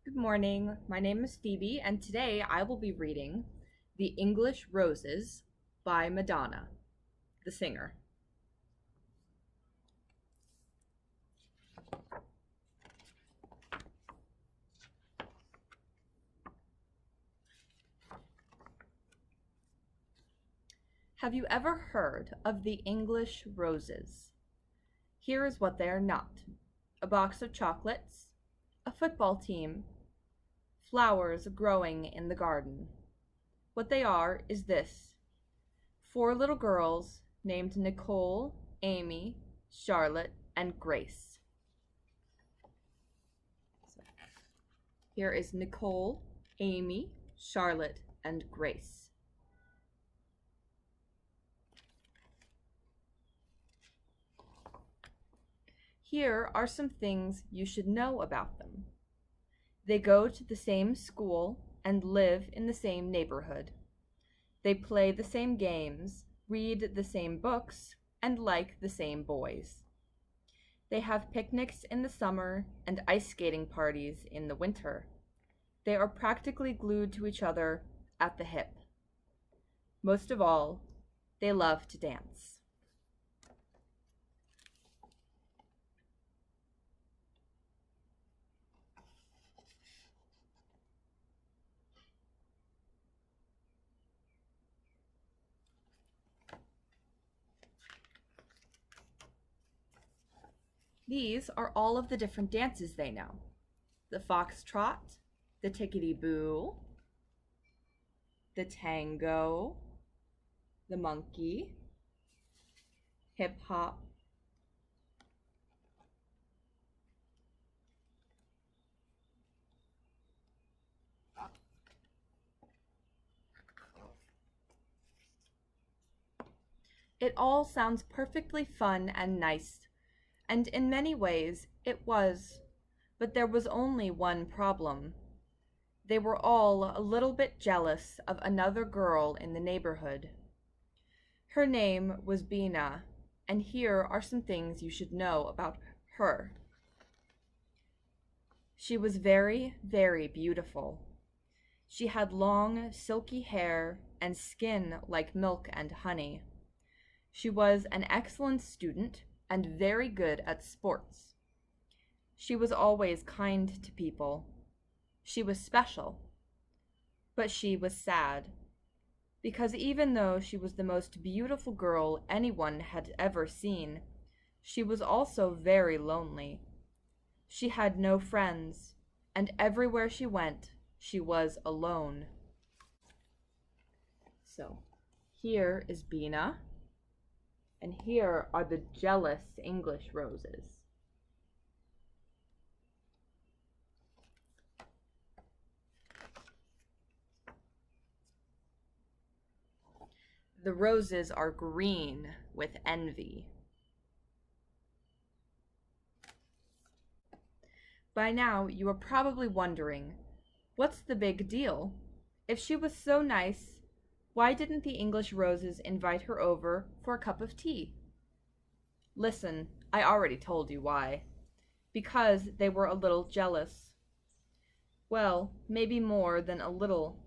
Good morning. My name is Phoebe, and today I will be reading The English Roses by Madonna, the singer. Have you ever heard of the English roses? Here is what they are not: a box of chocolates, a football team, flowers growing in the garden. What they are is this: four little girls named Nicole, Amy, Charlotte, and Grace. Here is Nicole, Amy, Charlotte, and Grace. Here are some things you should know about them. They go to the same school and live in the same neighborhood. They play the same games, read the same books, and like the same boys. They have picnics in the summer and ice skating parties in the winter. They are practically glued to each other at the hip. Most of all, they love to dance. These are all of the different dances they know: the foxtrot, the tickety-boo, the tango, the monkey, hip-hop, It all sounds perfectly fun and nice, and in many ways it was, but there was only one problem. They were all a little bit jealous of another girl in the neighborhood. Her name was Bina, and here are some things you should know about her. She was very, very beautiful. She had long, silky hair and skin like milk and honey. She was an excellent student and very good at sports. She was always kind to people. She was special. But she was sad, because even though she was the most beautiful girl anyone had ever seen, she was also very lonely. She had no friends, and everywhere she went, she was alone. So, here is Bina, and here are the jealous English roses. The roses are green with envy. By now, you are probably wondering, what's the big deal? If she was so nice, why didn't the English roses invite her over for a cup of tea? Listen, I already told you why. Because they were a little jealous. Well, maybe more than a little.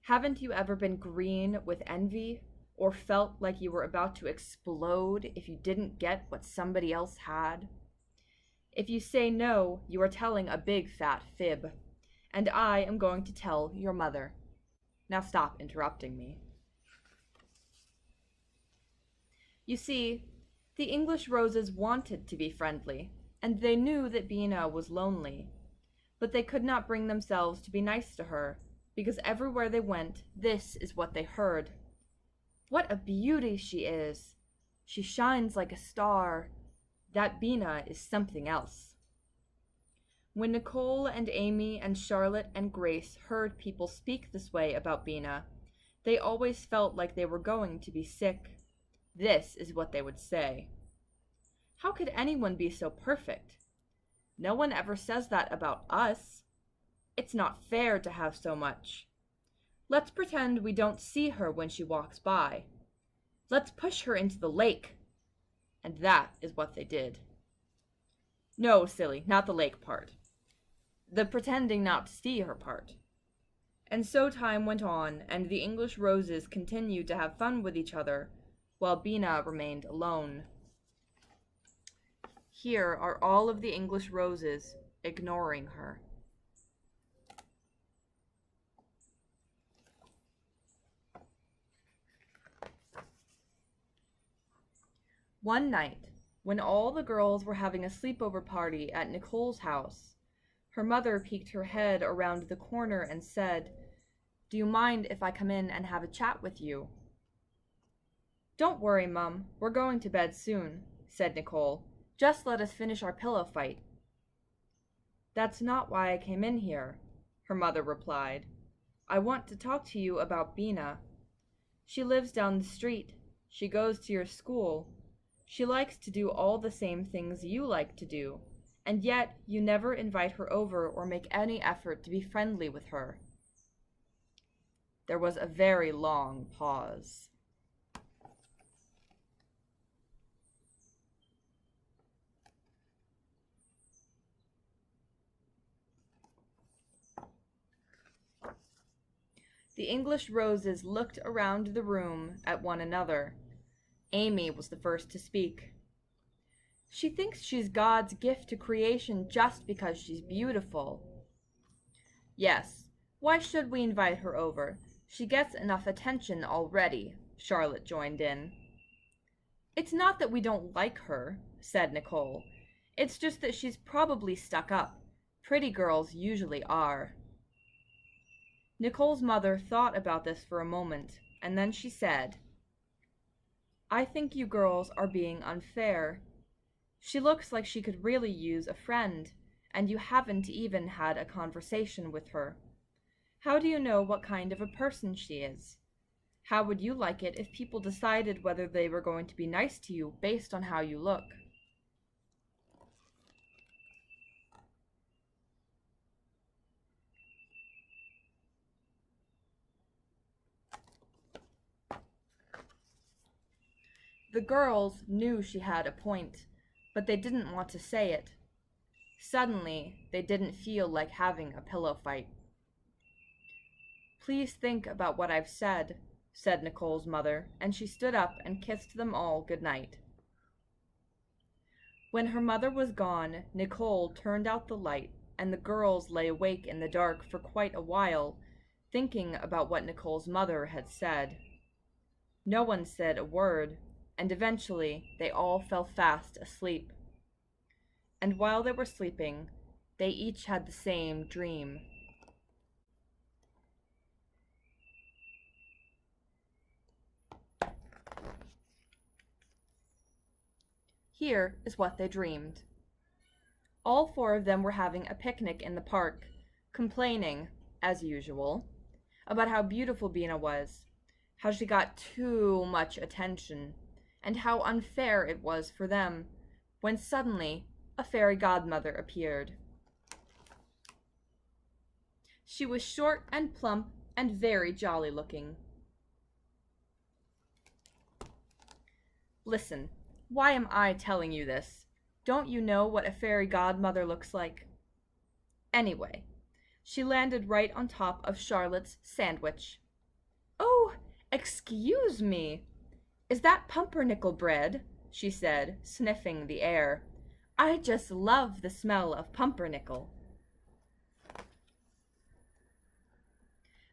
Haven't you ever been green with envy, or felt like you were about to explode if you didn't get what somebody else had? If you say no, you are telling a big fat fib, and I am going to tell your mother. Now stop interrupting me. You see, the English roses wanted to be friendly, and they knew that Bina was lonely, but they could not bring themselves to be nice to her, because everywhere they went, this is what they heard: "What a beauty she is! She shines like a star. That Bina is something else." When Nicole and Amy and Charlotte and Grace heard people speak this way about Bina, they always felt like they were going to be sick. This is what they would say: "How could anyone be so perfect? No one ever says that about us. It's not fair to have so much. Let's pretend we don't see her when she walks by. Let's push her into the lake." And that is what they did. No, silly, not the lake part. the pretending not to see her part. And so time went on, and the English roses continued to have fun with each other, while Bina remained alone. Here are all of the English roses ignoring her. One night, when all the girls were having a sleepover party at Nicole's house, her mother peeked her head around the corner and said, "Do you mind if I come in and have a chat with you?" "Don't worry, Mum, we're going to bed soon," said Nicole. "Just let us finish our pillow fight." "That's not why I came in here," her mother replied. "I want to talk to you about Bina. She lives down the street. She goes to your school. She likes to do all the same things you like to do, and yet you never invite her over or make any effort to be friendly with her." There was a very long pause. The English roses looked around the room at one another. Amy was the first to speak. "She thinks she's God's gift to creation just because she's beautiful." "Yes, why should we invite her over? She gets enough attention already," Charlotte joined in. "It's not that we don't like her," said Nicole. "It's just that she's probably stuck up. Pretty girls usually are." Nicole's mother thought about this for a moment, and then she said, "I think you girls are being unfair. She looks like she could really use a friend, and you haven't even had a conversation with her. How do you know what kind of a person she is? How would you like it if people decided whether they were going to be nice to you based on how you look?" The girls knew she had a point, but they didn't want to say it. Suddenly, they didn't feel like having a pillow fight. "Please think about what I've said," said Nicole's mother, and she stood up and kissed them all good night. When her mother was gone, Nicole turned out the light, and the girls lay awake in the dark for quite a while, thinking about what Nicole's mother had said. No one said a word, and eventually they all fell fast asleep. And while they were sleeping, they each had the same dream. Here is what they dreamed. All four of them were having a picnic in the park, complaining, as usual, about how beautiful Bina was, how she got too much attention, and how unfair it was for them, when suddenly a fairy godmother appeared. She was short and plump and very jolly looking. "Listen, why am I telling you this? Don't you know what a fairy godmother looks like?" Anyway, she landed right on top of Charlotte's sandwich. "Oh, excuse me! Is that pumpernickel bread?" she said, sniffing the air. "I just love the smell of pumpernickel."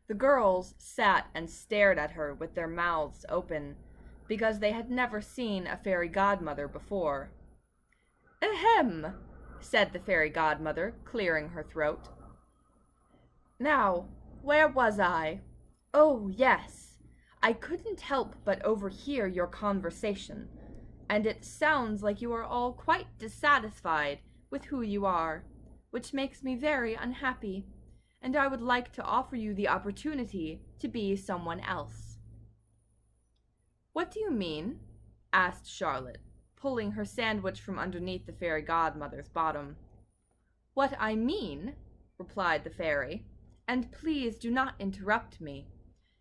The girls sat and stared at her with their mouths open, because they had never seen a fairy godmother before. "Ahem," said the fairy godmother, clearing her throat. "Now, where was I? Oh, yes. I couldn't help but overhear your conversation, and it sounds like you are all quite dissatisfied with who you are, which makes me very unhappy, and I would like to offer you the opportunity to be someone else." "What do you mean?" asked Charlotte, pulling her sandwich from underneath the fairy godmother's bottom. "What I mean," replied the fairy, "and please do not interrupt me,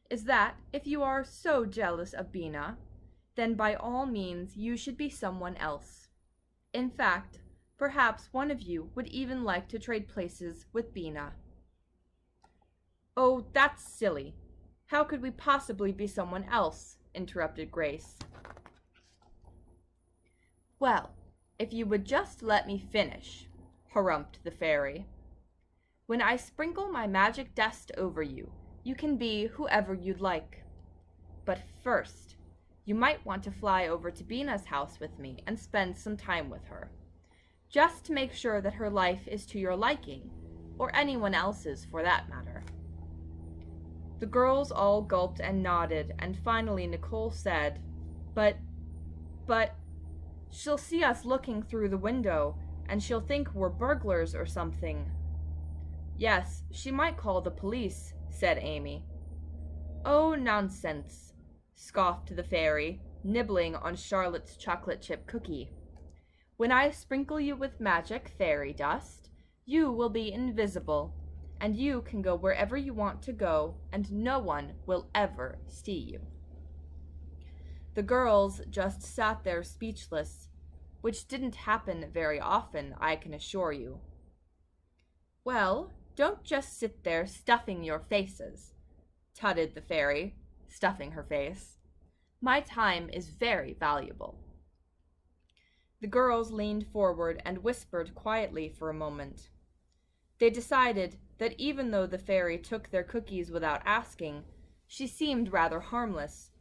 is that if you are so jealous of Bina, then by all means you should be someone else. In fact, Perhaps one of you would even like to trade places with Bina." "Oh, that's silly. How could we possibly be someone else?" interrupted Grace. "Well, if you would just let me finish," harumphed the fairy. "When I sprinkle my magic dust over you, you can be whoever you'd like. But first, you might want to fly over to Bina's house with me and spend some time with her, just to make sure that her life is to your liking, or anyone else's for that matter." The girls all gulped and nodded, and finally Nicole said, But, she'll see us looking through the window, and she'll think we're burglars or something." "Yes, she might call the police," said Amy. "Oh, nonsense," scoffed the fairy, nibbling on Charlotte's chocolate chip cookie. "When I sprinkle you with magic fairy dust, you will be invisible, and you can go wherever you want to go, and no one will ever see you." The girls just sat there speechless, which didn't happen very often, I can assure you. "Well, don't just sit there stuffing your faces," tutted the fairy, stuffing her face. "My time is very valuable." The girls leaned forward and whispered quietly for a moment. They decided that even though the fairy took their cookies without asking, she seemed rather harmless,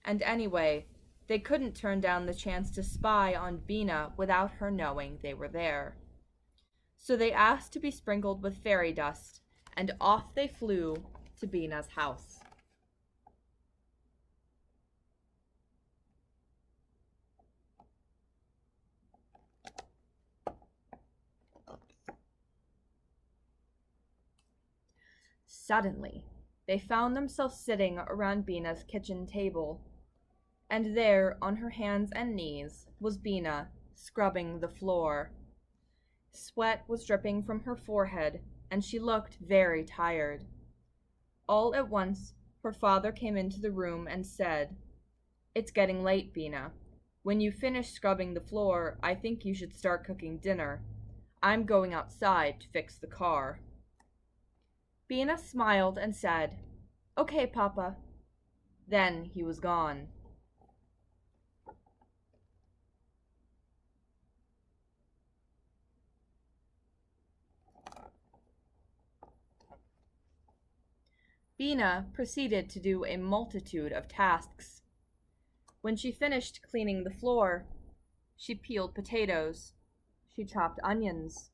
and anyway, they couldn't turn down the chance to spy on Bina without her knowing they were there. So they asked to be sprinkled with fairy dust, and off they flew to Bina's house. Suddenly, they found themselves sitting around Bina's kitchen table, and there, on her hands and knees, was Bina, scrubbing the floor. Sweat was dripping from her forehead, and she looked very tired. All at once, her father came into the room and said, "It's getting late, Bina. When you finish scrubbing the floor, I think you should start cooking dinner. I'm going outside to fix the car." Bina smiled and said, "Okay, Papa." Then he was gone. Bina proceeded to do a multitude of tasks. When she finished cleaning the floor, she peeled potatoes, she chopped onions,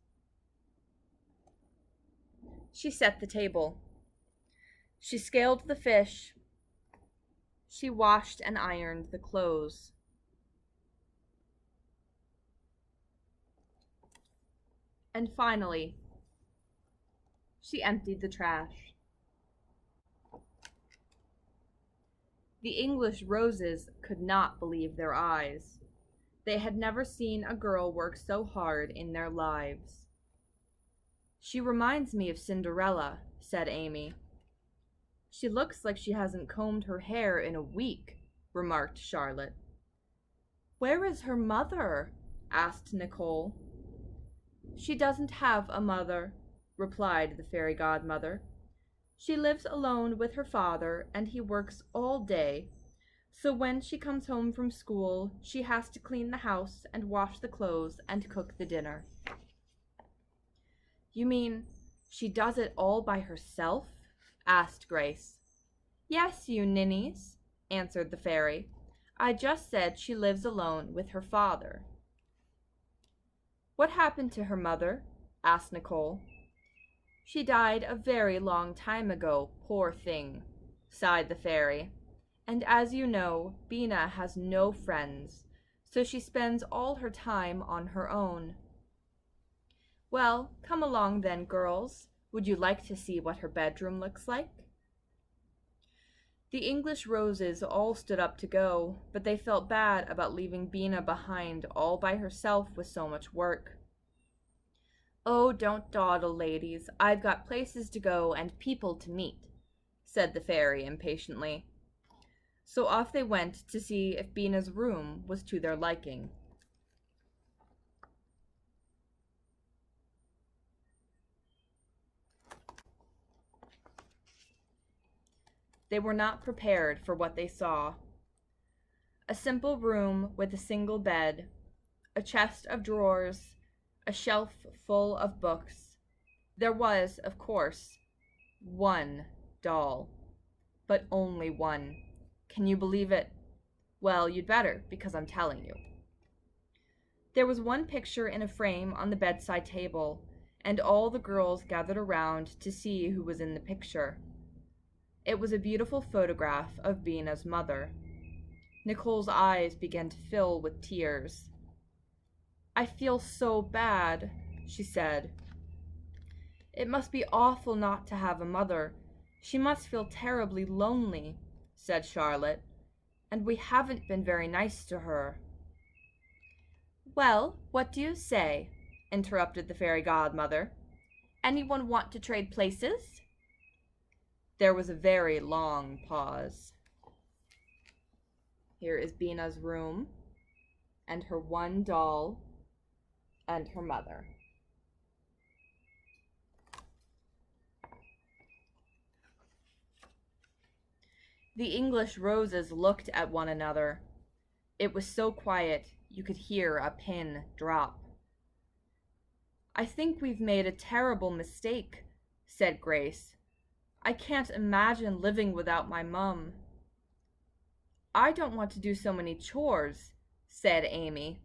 she set the table, she scaled the fish, she washed and ironed the clothes. And finally, she emptied the trash. The English roses could not believe their eyes. They had never seen a girl work so hard in their lives. "She reminds me of Cinderella," said Amy. "She looks like she hasn't combed her hair in a week," remarked Charlotte. "Where is her mother?" asked Nicole. "She doesn't have a mother," replied the fairy godmother. "She lives alone with her father, and he works all day. So when she comes home from school, she has to clean the house and wash the clothes and cook the dinner." "You mean she does it all by herself?" asked Grace. "Yes, you ninnies," answered the fairy. "I just said she lives alone with her father." "What happened to her mother?" asked Nicole. "She died a very long time ago, poor thing," sighed the fairy. "And as you know, Bina has no friends, so she spends all her time on her own." "Well, come along then, girls. Would you like to see what her bedroom looks like?" The English roses all stood up to go, but they felt bad about leaving Bina behind all by herself with so much work. "Oh, don't dawdle, ladies. I've got places to go and people to meet," said the fairy impatiently. So off they went to see if Bina's room was to their liking. They were not prepared for what they saw. A simple room with a single bed, a chest of drawers, a shelf full of books. There was, of course, one doll, but only one. Can you believe it? Well, you'd better, because I'm telling you. There was one picture in a frame on the bedside table, and all the girls gathered around to see who was in the picture. It was a beautiful photograph of Bina's mother. Nicole's eyes began to fill with tears. "I feel so bad," she said. "It must be awful not to have a mother. She must feel terribly lonely," said Charlotte, "and we haven't been very nice to her." "Well, what do you say?" interrupted the fairy godmother. "Anyone want to trade places?" There was a very long pause. Here is Bina's room, and her one doll, and her mother. The English roses looked at one another. It was so quiet you could hear a pin drop. "I think we've made a terrible mistake," said Grace. "I can't imagine living without my mum." "I don't want to do so many chores," said Amy,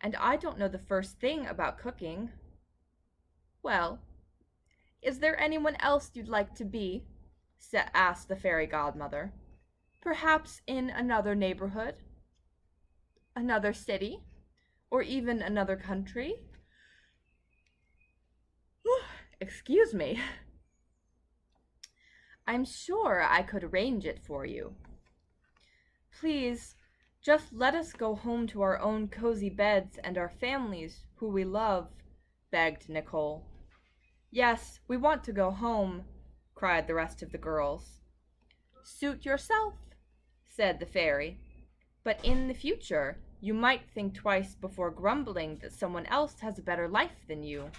"and I don't know the first thing about cooking." "Well, is there anyone else you'd like to be?" asked the fairy godmother. "Perhaps in another neighborhood, another city, or even another country?" Excuse me. "I'm sure I could arrange it for you." "Please, just let us go home to our own cozy beds and our families who we love," begged Nicole. "Yes, we want to go home," cried the rest of the girls. "Suit yourself," said the fairy. "But in the future, you might think twice before grumbling that someone else has a better life than you.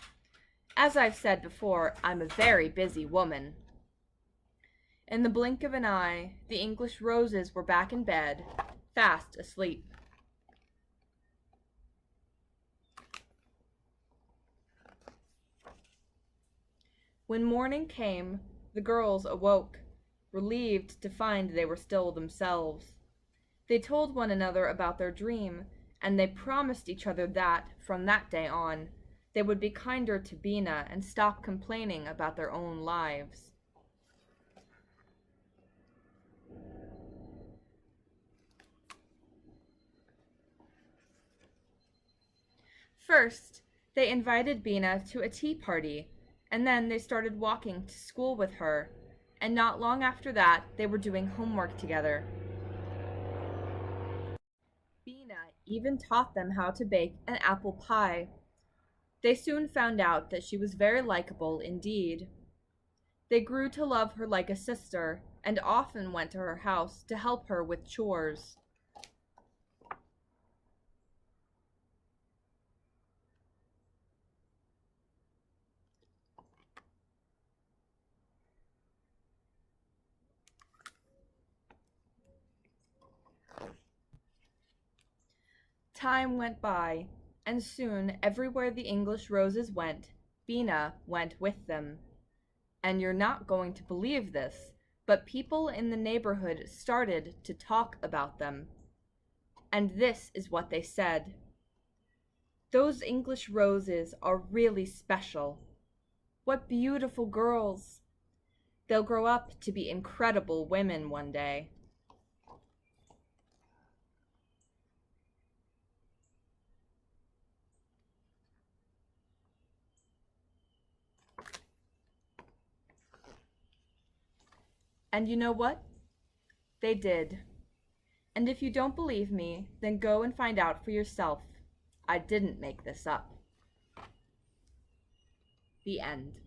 As I've said before, I'm a very busy woman." In the blink of an eye, the English roses were back in bed, fast asleep. When morning came, the girls awoke, relieved to find they were still themselves. They told one another about their dream, and they promised each other that, from that day on, they would be kinder to Bina and stop complaining about their own lives. First, they invited Bina to a tea party, and then they started walking to school with her, and not long after that they were doing homework together. Bina even taught them how to bake an apple pie. They soon found out that she was very likable indeed. They grew to love her like a sister, and often went to her house to help her with chores. Time went by, and soon everywhere the English roses went, Bina went with them. And you're not going to believe this, but people in the neighborhood started to talk about them. And this is what they said: "Those English roses are really special. What beautiful girls! They'll grow up to be incredible women one day." And you know what? They did. And if you don't believe me, then go and find out for yourself. I didn't make this up. The end.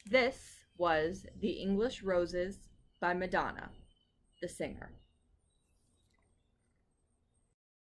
This was The English Roses by Madonna, the singer.